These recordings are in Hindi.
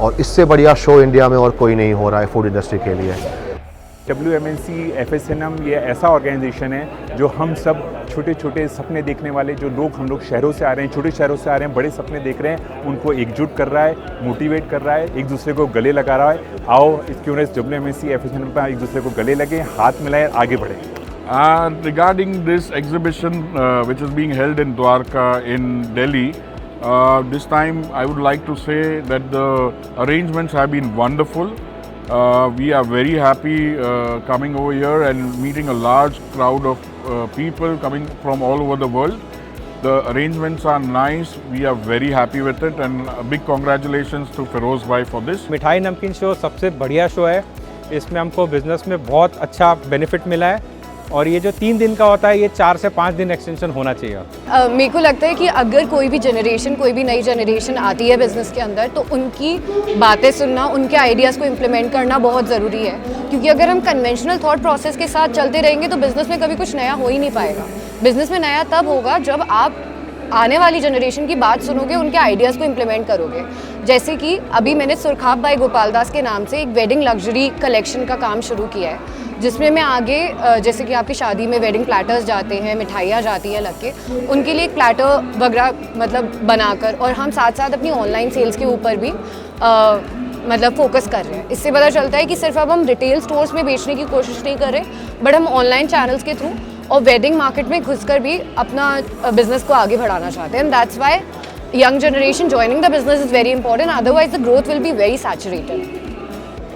और इससे बढ़िया शो इंडिया में और कोई नहीं हो रहा है फूड इंडस्ट्री के लिए। WMNC FSNM ये ऐसा ऑर्गेनाइजेशन है जो हम सब छोटे छोटे सपने देखने वाले जो लोग हम लोग शहरों से आ रहे हैं, छोटे शहरों से आ रहे हैं, बड़े सपने देख रहे हैं, उनको एकजुट कर रहा है, मोटिवेट कर रहा है, एक दूसरे को गले लगा रहा है। आओ क्यों ना WMNC FSNM पर एक दूसरे को गले लगे, हाथ मिलाएं, आगे बढ़े। Regarding this exhibition which is being held in Dwarka in Delhi, this time I would like to say that the arrangements have been wonderful. We are very happy coming over here and meeting a large crowd of people coming from all over the world. The arrangements are nice. We are very happy with it, and a big congratulations to Feroz bhai for this. मिठाई नमकीन शो सबसे बढ़िया शो है। इसमें हमको बिजनेस में बहुत अच्छा बेनिफिट मिला है और ये जो 3 दिन का होता है ये 4 से 5 दिन एक्सटेंशन होना चाहिए। मेरे को लगता है कि अगर कोई भी जनरेशन, कोई भी नई जनरेशन आती है बिज़नेस के अंदर तो उनकी बातें सुनना, उनके आइडियाज़ को इम्प्लीमेंट करना बहुत ज़रूरी है, क्योंकि अगर हम कन्वेंशनल थॉट प्रोसेस के साथ चलते रहेंगे तो बिज़नेस में कभी कुछ नया हो ही नहीं पाएगा। बिज़नेस में नया तब होगा जब आप आने वाली जनरेशन की बात सुनोगे, उनके आइडियाज़ को इम्प्लीमेंट करोगे। जैसे कि अभी मैंने सुरखाब बाई गोपाल दास के नाम से एक वेडिंग लग्जरी कलेक्शन का काम शुरू किया है, जिसमें मैं आगे जैसे कि आपकी शादी में वेडिंग प्लेटर्स जाते हैं, मिठाइयाँ जाती हैं लग के, उनके लिए एक प्लेटर वगैरह मतलब बनाकर, और हम साथ साथ अपनी ऑनलाइन सेल्स के ऊपर भी मतलब फोकस कर रहे हैं। इससे पता चलता है कि सिर्फ अब हम रिटेल स्टोर्स में बेचने की कोशिश नहीं कर रहे, बट हम ऑनलाइन चैनल्स के थ्रू और वेडिंग मार्केट में घुसकर भी अपना बिजनेस को आगे बढ़ाना चाहते हैं। And that's why young generation joining the business is very important, otherwise the growth will be very saturated.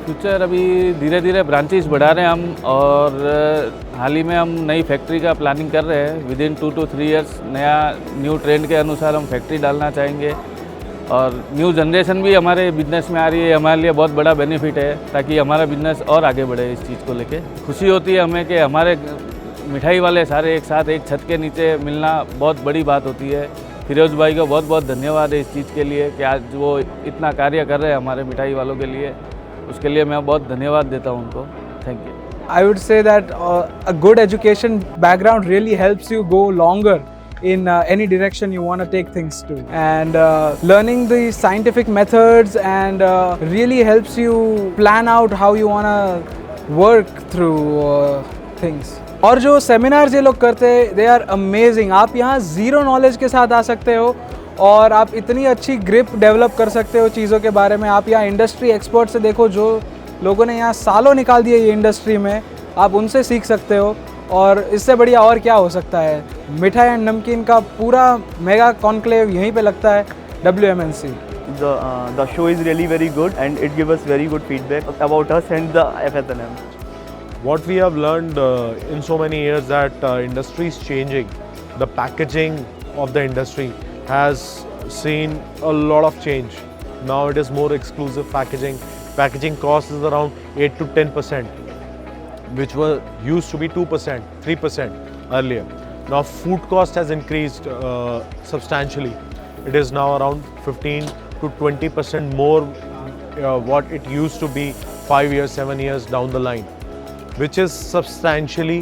Future अभी धीरे धीरे ब्रांचेस बढ़ा रहे हैं हम, और हाल ही में हम नई फैक्ट्री का प्लानिंग कर रहे हैं। विदिन 2 to 3 इयर्स नया न्यू ट्रेंड के अनुसार हम फैक्ट्री डालना चाहेंगे, और न्यू जनरेशन भी हमारे बिजनेस में आ रही है, हमारे लिए बहुत बड़ा बेनिफिट है, ताकि हमारा बिजनेस और आगे बढ़े। इस चीज़ को लेके खुशी होती है हमें कि हमारे मिठाई वाले सारे एक साथ एक छत के नीचे मिलना बहुत बड़ी बात होती है। फिरोज भाई को बहुत बहुत धन्यवाद है इस चीज़ के लिए कि आज वो इतना कार्य कर रहे हैं हमारे मिठाई वालों के लिए, उसके लिए मैं बहुत धन्यवाद देता हूँ उनको। Thank you. I would say that a good education background really helps you go longer in any direction you want to take things to, and learning the scientific methods and really helps you plan out how you want to work through things. और जो सेमिनार्स ये लोग करते हैं दे आर अमेजिंग। आप यहाँ ज़ीरो नॉलेज के साथ आ सकते हो और आप इतनी अच्छी ग्रिप डेवलप कर सकते हो चीज़ों के बारे में। आप यहाँ इंडस्ट्री एक्सपर्ट से देखो, जो लोगों ने यहाँ सालों निकाल दिए ये इंडस्ट्री में, आप उनसे सीख सकते हो, और इससे बढ़िया और क्या हो सकता है। मिठाई एंड नमकीन का पूरा मेगा कॉन्क्लेव यहीं पे लगता है WMNC। The show is really very good and it gives us very good feedback about us and the FSNM. What we have learned in so many years that industry is changing. The packaging of the industry has seen a lot of change. Now it is more exclusive packaging. Packaging cost is around 8 to 10%, which used to be 2%, 3% earlier. Now food cost has increased substantially. It is now around 15 to 20% more what it used to be 5 years, 7 years down the line, which is substantially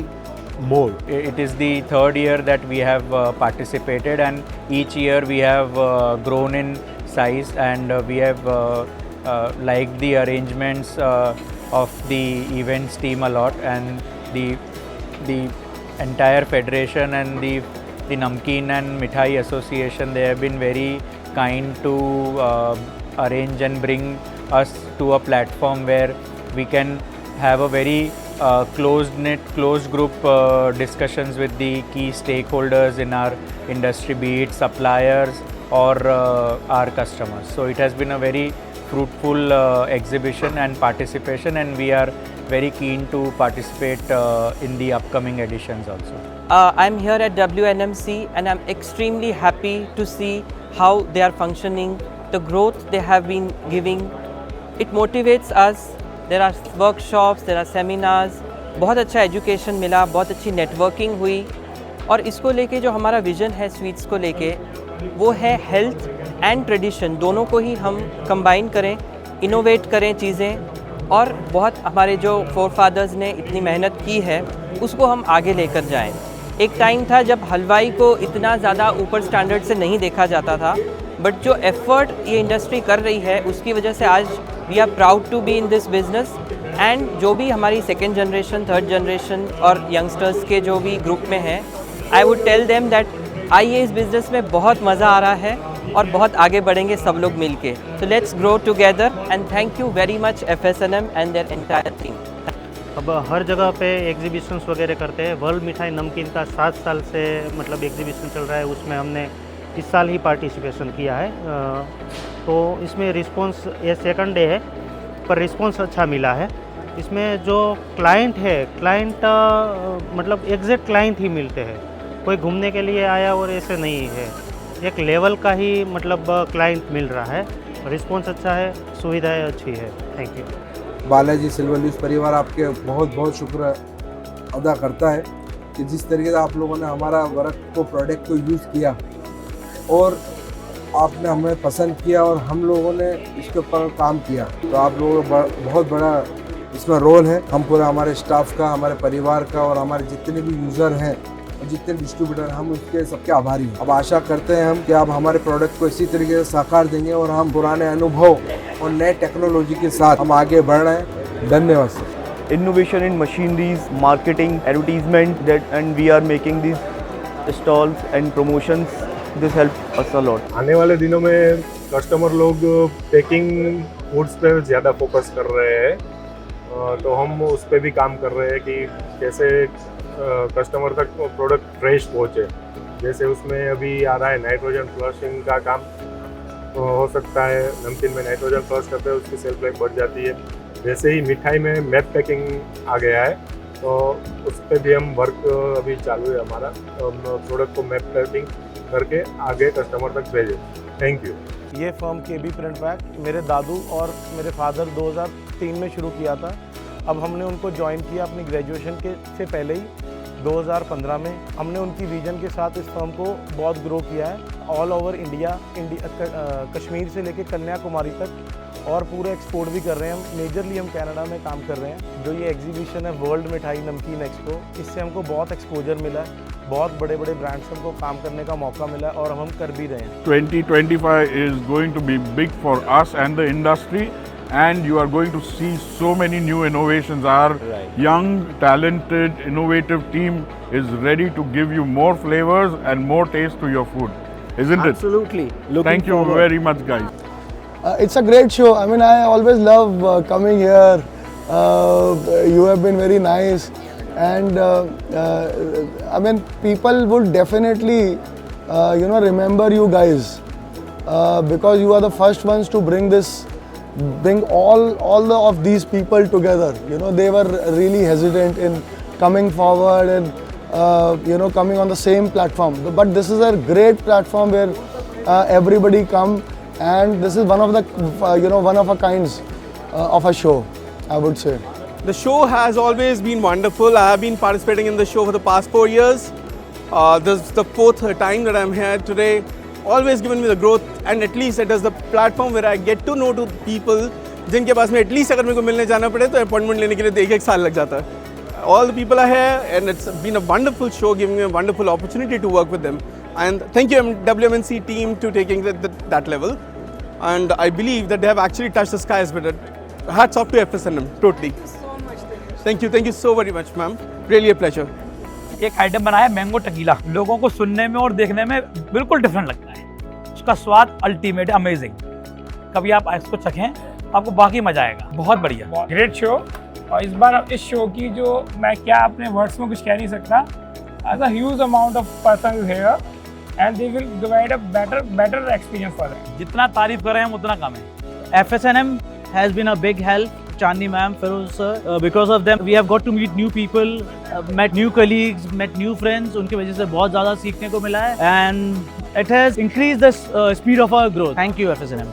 more. It is the 3rd year that we have participated, and each year we have grown in size, and we have liked the arrangements of the events team a lot, and the entire federation and the Namkeen and Mithai Association, they have been very kind to arrange and bring us to a platform where we can have a very closed group discussions with the key stakeholders in our industry, be it suppliers or our customers. So it has been a very fruitful exhibition and participation, and we are very keen to participate in the upcoming editions also. I'm here at WNMC and I'm extremely happy to see how they are functioning, the growth they have been giving. It motivates us. There are workshops, there are seminars, बहुत अच्छा एजुकेशन मिला, बहुत अच्छी नेटवर्किंग हुई, और इसको लेके जो हमारा विज़न है स्वीट्स को लेके वो है हेल्थ एंड ट्रेडिशन दोनों को ही हम कंबाइन करें, इनोवेट करें चीज़ें, और बहुत हमारे जो फोरफादर्स ने इतनी मेहनत की है उसको हम आगे लेकर जाएं। एक टाइम था जब हलवाई को इतना ज़्यादा ऊपर स्टैंडर्ड से नहीं देखा जाता था, बट जो एफर्ट ये इंडस्ट्री कर रही है उसकी वजह से आज we are proud to be in this business. And जो भी हमारी सेकेंड जनरेशन, थर्ड जनरेशन और यंगस्टर्स के जो भी ग्रुप में है, I would tell them that आइए इस बिज़नेस में बहुत मज़ा आ रहा है और बहुत आगे बढ़ेंगे सब लोग मिल के। So let's grow together and thank you very much FSNM and their entire team. अब हर जगह पे एग्जीबिशंस वगैरह करते हैं। वर्ल्ड मिठाई नमकीन का 7 साल से मतलब एग्जीबिशन चल रहा है, उसमें हमने इस साल ही पार्टिसिपेशन किया है। तो इसमें रिस्पांस, ये सेकंड डे है पर रिस्पांस अच्छा मिला है। इसमें जो क्लाइंट है, क्लाइंट मतलब एग्जैक्ट क्लाइंट ही मिलते हैं, कोई घूमने के लिए आया और ऐसे नहीं है, एक लेवल का ही मतलब क्लाइंट मिल रहा है। रिस्पांस अच्छा है, सुविधाएं अच्छी है। Thank you. Balaji silver news परिवार आपके बहुत बहुत शुक्र अदा करता है कि जिस तरीके से आप लोगों ने हमारा वर्क को, प्रोडक्ट को यूज़ किया और आपने हमें पसंद किया और हम लोगों ने इसके ऊपर काम किया, तो आप लोगों का बहुत बड़ा इसमें रोल है। हम पूरा हमारे स्टाफ का, हमारे परिवार का और हमारे जितने भी यूज़र हैं और जितने डिस्ट्रीब्यूटर, हम उसके सबके आभारी हैं। अब आशा करते हैं हम कि आप हमारे प्रोडक्ट को इसी तरीके से साकार देंगे और हम पुराने अनुभव और नए टेक्नोलॉजी के साथ हम आगे बढ़ रहे हैं। धन्यवाद sir. Innovation in machineries, marketing, advertisement, that and we are making these stalls and promotions. This help us a lot. आने वाले दिनों में कस्टमर लोग पैकिंग फूड्स पे ज़्यादा फोकस कर रहे हैं, तो हम उस पर भी काम कर रहे हैं कि कैसे कस्टमर तक प्रोडक्ट फ्रेश पहुँचे। जैसे उसमें अभी आ रहा है नाइट्रोजन फ्लशिंग का काम, हो सकता है नमकीन में नाइट्रोजन फ्लश करते हैं उसकी सेल्फ लाइफ बढ़ जाती है। वैसे ही मिठाई में मैप पैकिंग आ गया है, तो उस पर भी हम वर्क अभी चालू है हमारा, प्रोडक्ट को मैप पैकिंग करके आगे कस्टमर तक भेजें। Thank you. ये फर्म KB प्रिंट पैक मेरे दादू और मेरे फादर 2003 में शुरू किया था। अब हमने उनको ज्वाइन किया अपनी ग्रेजुएशन से पहले ही 2015 में। हमने उनकी विजन के साथ इस फर्म को बहुत ग्रो किया है। ऑल ओवर इंडिया, कश्मीर से लेकर कन्याकुमारी तक, और पूरे एक्सपोर्ट भी कर रहे हैं हम। मेजरली हम कनाडा में काम कर रहे हैं। जो ये एग्जीबिशन है वर्ल्ड मिठाई नमकीन एक्सपो, इससे हमको बहुत एक्सपोजर मिला है, बहुत बड़े बड़े ब्रांड्स से हमको काम करने का मौका मिला है और हम कर भी रहे हैं। 2025 is going to be big for us and the industry, and you are going to see so many new innovations. Our young, talented, innovative team is ready to give you more flavors and more taste to your food, isn't it? Absolutely. Thank you very much, guys. It's a great show. I mean, I always love coming here. You have been very nice, and I mean, people would definitely, remember you guys because you are the first ones to bring all of these people together. You know, they were really hesitant in coming forward and coming on the same platform. But this is a great platform where everybody come. And this is one of the, one of a kinds of a show, I would say. The show has always been wonderful. I have been participating in the show for the past 4 years. This is the 4th time that I'm here today. Always given me the growth, and at least it is the platform where I get to know to people जिनके पास में at least अगर मेरे को मिलने जाना पड़े तो अपॉइंटमेंट लेने के लिए 1-1 साल लग जाता है। All the people are here, and it's been a wonderful show, giving me a wonderful opportunity to work with them. And thank you WMNC team to taking that level. And I believe that they have actually touched the skies with it. Hats off to FSNM, totally. Thank you so very much, ma'am. Really a pleasure. एक आइटम बनाया मैंगो टकीला, लोगों को सुनने में और देखने में बिल्कुल डिफरेंट लगता है। उसका स्वाद अल्टीमेट, अमेजिंग। कभी आप इसको चखें, आपको बाकी मजा आएगा। बहुत बढ़िया, ग्रेट शो। और इस बार इस शो की जो मैं क्या अपने वर्ड्स में कुछ कह नहीं सकता, as a huge amount of person is here and they will provide a better experience for them. जितना तारीफ कर रहे हैं उतना कम है। FSNM has been a big help. Chandni ma'am, Feroz sir, because of them we have got to meet new people, met new colleagues, met new friends. उनकी वजह से बहुत ज़्यादा सीखने को मिला है, and it has increased the speed of our growth. Thank you FSNM.